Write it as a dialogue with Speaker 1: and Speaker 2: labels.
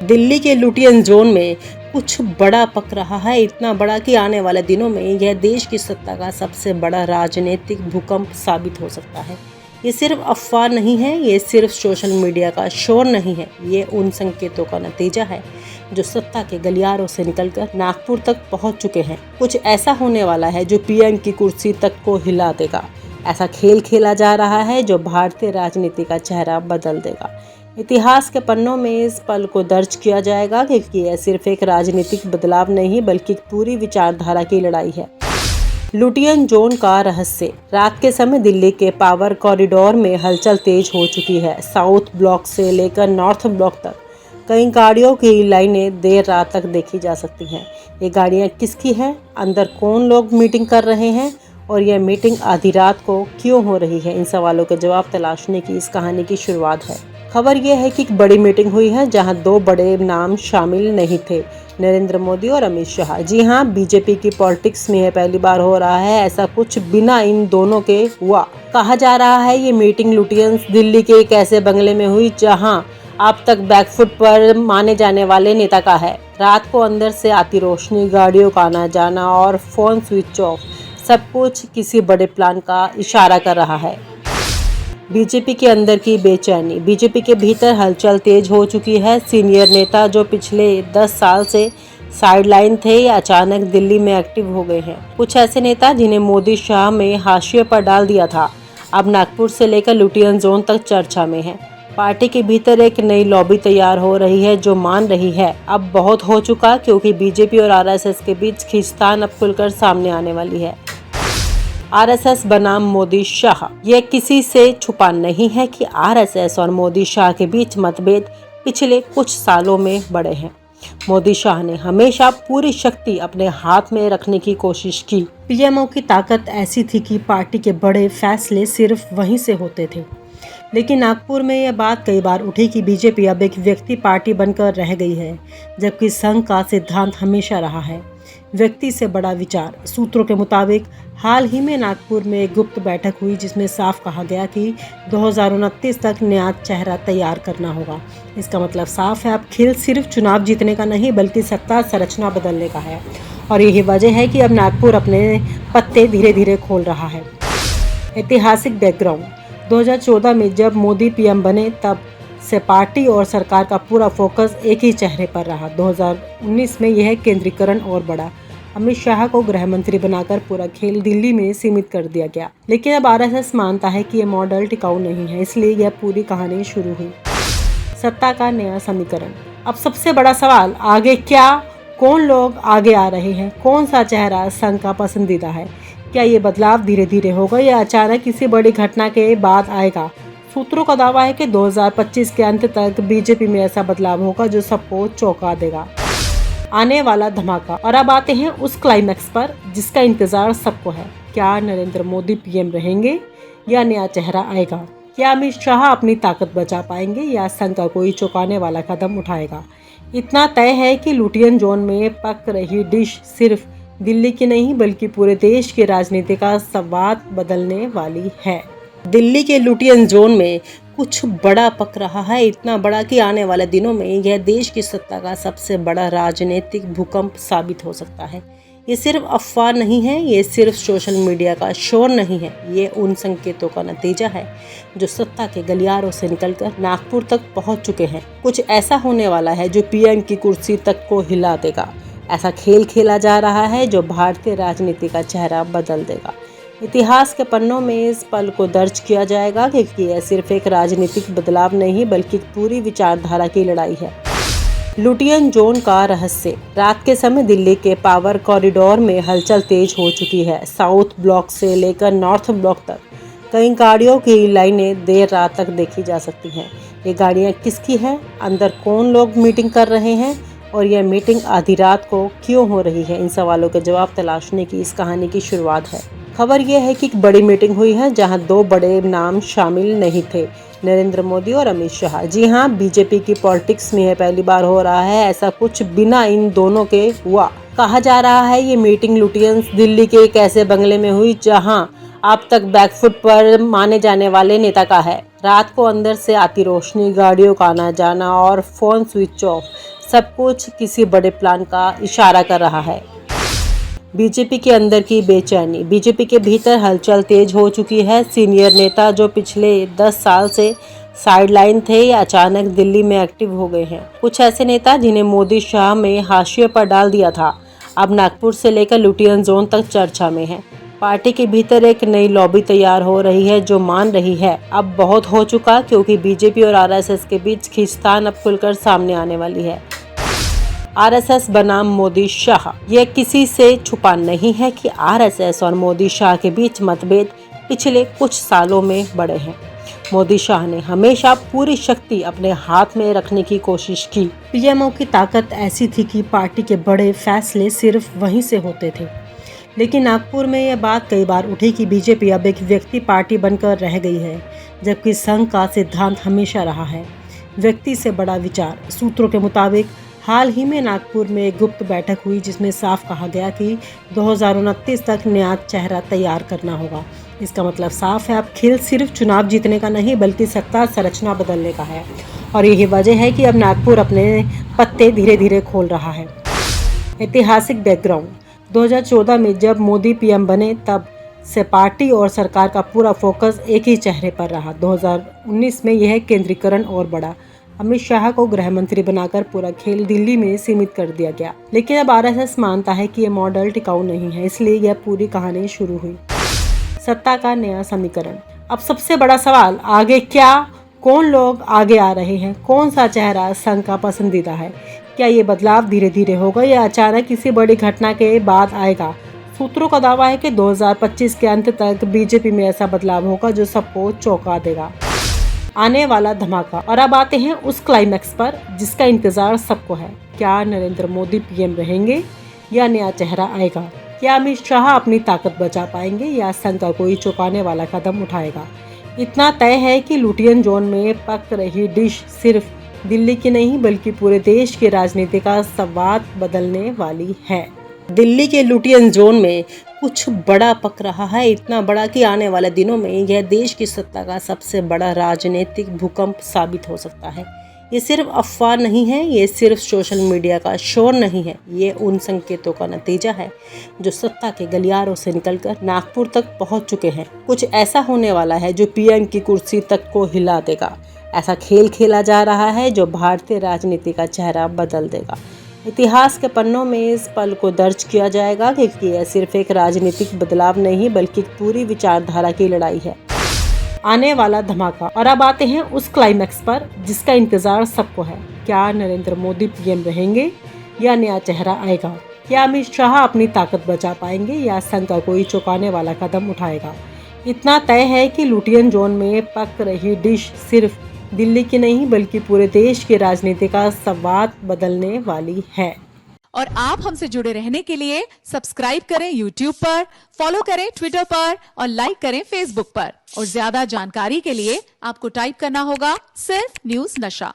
Speaker 1: दिल्ली के Lutyens zone में कुछ बड़ा पक रहा है, इतना बड़ा कि आने वाले दिनों में यह देश की सत्ता का सबसे बड़ा राजनीतिक भूकंप साबित हो सकता है। ये सिर्फ अफवाह नहीं है, ये सिर्फ सोशल मीडिया का शोर नहीं है, ये उन संकेतों का नतीजा है जो सत्ता के गलियारों से निकलकर नागपुर तक पहुंच चुके हैं। कुछ ऐसा होने वाला है जो पीएम की कुर्सी तक को हिला देगा। ऐसा खेल खेला जा रहा है जो भारतीय राजनीति का चेहरा बदल देगा। इतिहास के पन्नों में इस पल को दर्ज किया जाएगा कि यह सिर्फ एक राजनीतिक बदलाव नहीं बल्कि एक पूरी विचारधारा की लड़ाई है। लुटियन जोन का रहस्य। रात के समय दिल्ली के पावर कॉरिडोर में हलचल तेज हो चुकी है। साउथ ब्लॉक से लेकर नॉर्थ ब्लॉक तक कई गाड़ियों की लाइनें देर रात तक देखी जा सकती हैं। ये गाड़ियां किसकी हैं? अंदर कौन लोग मीटिंग कर रहे हैं? और यह मीटिंग आधी रात को क्यों हो रही है? इन सवालों के जवाब तलाशने की इस कहानी की शुरुआत है। खबर यह है कि एक बड़ी मीटिंग हुई है जहां दो बड़े नाम शामिल नहीं थे, नरेंद्र मोदी और अमित शाह। जी हां, बीजेपी की पॉलिटिक्स में पहली बार हो रहा है ऐसा कुछ बिना इन दोनों के हुआ। कहा जा रहा है ये मीटिंग लुटियंस दिल्ली के एक ऐसे बंगले में हुई जहां अब तक बैकफुट पर माने जाने वाले नेता का है। रात को अंदर से आती रोशनी, गाड़ियों का आना जाना और फोन स्विच ऑफ, सब कुछ किसी बड़े प्लान का इशारा कर रहा है। बीजेपी के अंदर की बेचैनी। बीजेपी के भीतर हलचल तेज हो चुकी है। सीनियर नेता जो पिछले 10 साल से साइडलाइन थे या अचानक दिल्ली में एक्टिव हो गए हैं। कुछ ऐसे नेता जिन्हें मोदी शाह में हाशिए पर डाल दिया था, अब नागपुर से लेकर लुटियन जोन तक चर्चा में है। पार्टी के भीतर एक नई लॉबी तैयार हो रही है जो मान रही है अब बहुत हो चुका, क्योंकि बीजेपी और आरएसएस के बीच खींचतान अब खुलकर सामने आने वाली है। आरएसएस बनाम मोदी शाह। यह किसी से छुपा नहीं है कि आरएसएस और मोदी शाह के बीच मतभेद पिछले कुछ सालों में बढ़े हैं। मोदी शाह ने हमेशा पूरी शक्ति अपने हाथ में रखने की कोशिश की। पीएमओ की ताकत ऐसी थी कि पार्टी के बड़े फैसले सिर्फ वहीं से होते थे। लेकिन नागपुर में यह बात कई बार उठी कि बीजेपी अब एक व्यक्ति पार्टी बनकर रह गई है, जबकि संघ का सिद्धांत हमेशा रहा है व्यक्ति से बड़ा विचार। सूत्रों के मुताबिक हाल ही में नागपुर में एक गुप्त बैठक हुई जिसमें साफ कहा गया कि 2029 तक नया चेहरा तैयार करना होगा। इसका मतलब साफ है, अब खेल सिर्फ चुनाव जीतने का नहीं बल्कि सत्ता संरचना बदलने का है। और यही वजह है कि अब नागपुर अपने पत्ते धीरे धीरे खोल रहा है। ऐतिहासिक बैकग्राउंड। 2014 में जब मोदी पीएम बने तब से पार्टी और सरकार का पूरा फोकस एक ही चेहरे पर रहा। 2019 में यह केंद्रीकरण और बढ़ा। अमित शाह को गृह मंत्री बनाकर पूरा खेल दिल्ली में सीमित कर दिया गया। लेकिन अब आरएसएस मानता है कि यह मॉडल टिकाऊ नहीं है, इसलिए यह पूरी कहानी शुरू हुई। सत्ता का नया समीकरण। अब सबसे बड़ा सवाल, आगे क्या? कौन लोग आगे आ रहे हैं? कौन सा चेहरा संघ का पसंदीदा है? क्या ये बदलाव धीरे धीरे होगा या अचानक किसी बड़ी घटना के बाद आएगा? सूत्रों का दावा है कि 2025 के अंत तक बीजेपी में ऐसा बदलाव होगा जो सबको चौंका देगा। आने वाला धमाका। और अब आते हैं उस क्लाइमैक्स पर जिसका इंतजार सबको है। क्या नरेंद्र मोदी पीएम रहेंगे या नया चेहरा आएगा? क्या अमित शाह अपनी ताकत बचा पाएंगे या संघ का कोई चौंकाने वाला कदम उठाएगा? इतना तय है कि लुटियन जोन में पक रही डिश सिर्फ दिल्ली की नहीं बल्कि पूरे देश के राजनीति का संवाद बदलने वाली है। दिल्ली के लुटियन जोन में कुछ बड़ा पक रहा है, इतना बड़ा कि आने वाले दिनों में यह देश की सत्ता का सबसे बड़ा राजनीतिक भूकंप साबित हो सकता है। ये सिर्फ अफवाह नहीं है, ये सिर्फ सोशल मीडिया का शोर नहीं है, ये उन संकेतों का नतीजा है जो सत्ता के गलियारों से निकलकर नागपुर तक पहुंच चुके हैं। कुछ ऐसा होने वाला है जो पीएम की कुर्सी तक को हिला देगा। ऐसा खेल खेला जा रहा है जो भारतीय राजनीति का चेहरा बदल देगा। इतिहास के पन्नों में इस पल को दर्ज किया जाएगा कि यह सिर्फ एक राजनीतिक बदलाव नहीं बल्कि एक पूरी विचारधारा की लड़ाई है। लुटियन जोन का रहस्य। रात के समय दिल्ली के पावर कॉरिडोर में हलचल तेज हो चुकी है। साउथ ब्लॉक से लेकर नॉर्थ ब्लॉक तक कई गाड़ियों की लाइनें देर रात तक देखी जा सकती हैं। ये गाड़ियां किसकी हैं? अंदर कौन लोग मीटिंग कर रहे हैं? और यह मीटिंग आधी रात को क्यों हो रही है? इन सवालों के जवाब तलाशने की इस कहानी की शुरुआत है। खबर यह है कि एक बड़ी मीटिंग हुई है जहां दो बड़े नाम शामिल नहीं थे, नरेंद्र मोदी और अमित शाह। जी हां, बीजेपी की पॉलिटिक्स में पहली बार हो रहा है ऐसा कुछ बिना इन दोनों के हुआ। कहा जा रहा है ये मीटिंग लुटियंस दिल्ली के एक ऐसे बंगले में हुई जहां अब तक बैकफुट पर माने जाने वाले नेता का है। रात को अंदर से आती रोशनी, गाड़ियों का आना जाना और फोन स्विच ऑफ, सब कुछ किसी बड़े प्लान का इशारा कर रहा है। बीजेपी के अंदर की बेचैनी। बीजेपी के भीतर हलचल तेज हो चुकी है। सीनियर नेता जो पिछले 10 साल से साइडलाइन थे या अचानक दिल्ली में एक्टिव हो गए हैं। कुछ ऐसे नेता जिन्हें मोदी शाह में हाशिए पर डाल दिया था, अब नागपुर से लेकर लुटियन जोन तक चर्चा में है। पार्टी के भीतर एक नई लॉबी तैयार हो रही है जो मान रही है अब बहुत हो चुका, क्योंकि बीजेपी और आरएसएस के बीच खींचतान अब खुलकर सामने आने वाली है। आरएसएस बनाम मोदी शाह। यह किसी से छुपा नहीं है कि आरएसएस और मोदी शाह के बीच मतभेद पिछले कुछ सालों में बढ़े हैं। मोदी शाह ने हमेशा पूरी शक्ति अपने हाथ में रखने की कोशिश की। पीएमओ की ताकत ऐसी थी कि पार्टी के बड़े फैसले सिर्फ वहीं से होते थे। लेकिन नागपुर में यह बात कई बार उठी कि बीजेपी अब एक व्यक्ति पार्टी बनकर रह गई है, जबकि संघ का सिद्धांत हमेशा रहा है व्यक्ति से बड़ा विचार। सूत्रों के मुताबिक हाल ही में नागपुर में एक गुप्त बैठक हुई जिसमें साफ कहा गया कि 2029 तक नया चेहरा तैयार करना होगा। इसका मतलब साफ है, अब खेल सिर्फ चुनाव जीतने का नहीं बल्कि सत्ता संरचना बदलने का है। और यही वजह है कि अब नागपुर अपने पत्ते धीरे धीरे खोल रहा है। ऐतिहासिक बैकग्राउंड। 2014 में जब मोदी पीएम बने तब से पार्टी और सरकार का पूरा फोकस एक ही चेहरे पर रहा। 2019 में यह केंद्रीकरण और बढ़ा। अमित शाह को गृह मंत्री बनाकर पूरा खेल दिल्ली में सीमित कर दिया गया। लेकिन अब आरएसएस मानता है कि यह मॉडल टिकाऊ नहीं है, इसलिए यह पूरी कहानी शुरू हुई। सत्ता का नया समीकरण। अब सबसे बड़ा सवाल, आगे क्या? कौन लोग आगे आ रहे हैं? कौन सा चेहरा संघ का पसंदीदा है? क्या ये बदलाव धीरे धीरे होगा या अचानक किसी बड़ी घटना के बाद आएगा? सूत्रों का दावा है कि 2025 के अंत तक बीजेपी में ऐसा बदलाव होगा जो सबको चौंका देगा। आने वाला धमाका। और अब आते हैं उस क्लाइमैक्स पर जिसका इंतजार सबको है। क्या नरेंद्र मोदी पीएम रहेंगे या नया चेहरा आएगा? क्या अमित शाह अपनी ताकत बचा पाएंगे या संघ का कोई चौंकाने वाला कदम उठाएगा? इतना तय है कि लुटियन जोन में पक रही डिश सिर्फ दिल्ली की नहीं बल्कि पूरे देश की राजनीति का संवाद बदलने वाली है। दिल्ली के लुटियन जोन में कुछ बड़ा पक रहा है, इतना बड़ा कि आने वाले दिनों में यह देश की सत्ता का सबसे बड़ा राजनीतिक भूकंप साबित हो सकता है। ये सिर्फ अफवाह नहीं है, ये सिर्फ सोशल मीडिया का शोर नहीं है, ये उन संकेतों का नतीजा है जो सत्ता के गलियारों से निकलकर नागपुर तक पहुंच चुके हैं। कुछ ऐसा होने वाला है जो पीएम की कुर्सी तक को हिला देगा। ऐसा खेल खेला जा रहा है जो भारतीय राजनीति का चेहरा बदल देगा। इतिहास के पन्नों में इस पल को दर्ज किया जाएगा क्योंकि यह सिर्फ एक राजनीतिक बदलाव नहीं बल्कि पूरी विचारधारा की लड़ाई है। आने वाला धमाका। और अब आते हैं उस क्लाइमैक्स पर जिसका इंतजार सबको है। क्या नरेंद्र मोदी पीएम रहेंगे या नया चेहरा आएगा? क्या अमित शाह अपनी ताकत बचा पाएंगे या संघ का कोई चौंकाने वाला कदम उठाएगा? इतना तय है कि लुटियन जोन में पक रही डिश सिर्फ दिल्ली की नहीं बल्कि पूरे देश की राजनीति का संवाद बदलने वाली है।
Speaker 2: और आप हमसे जुड़े रहने के लिए सब्सक्राइब करें YouTube पर, फॉलो करें Twitter पर और लाइक करें Facebook पर। और ज्यादा जानकारी के लिए आपको टाइप करना होगा सिर्फ न्यूज़ नशा।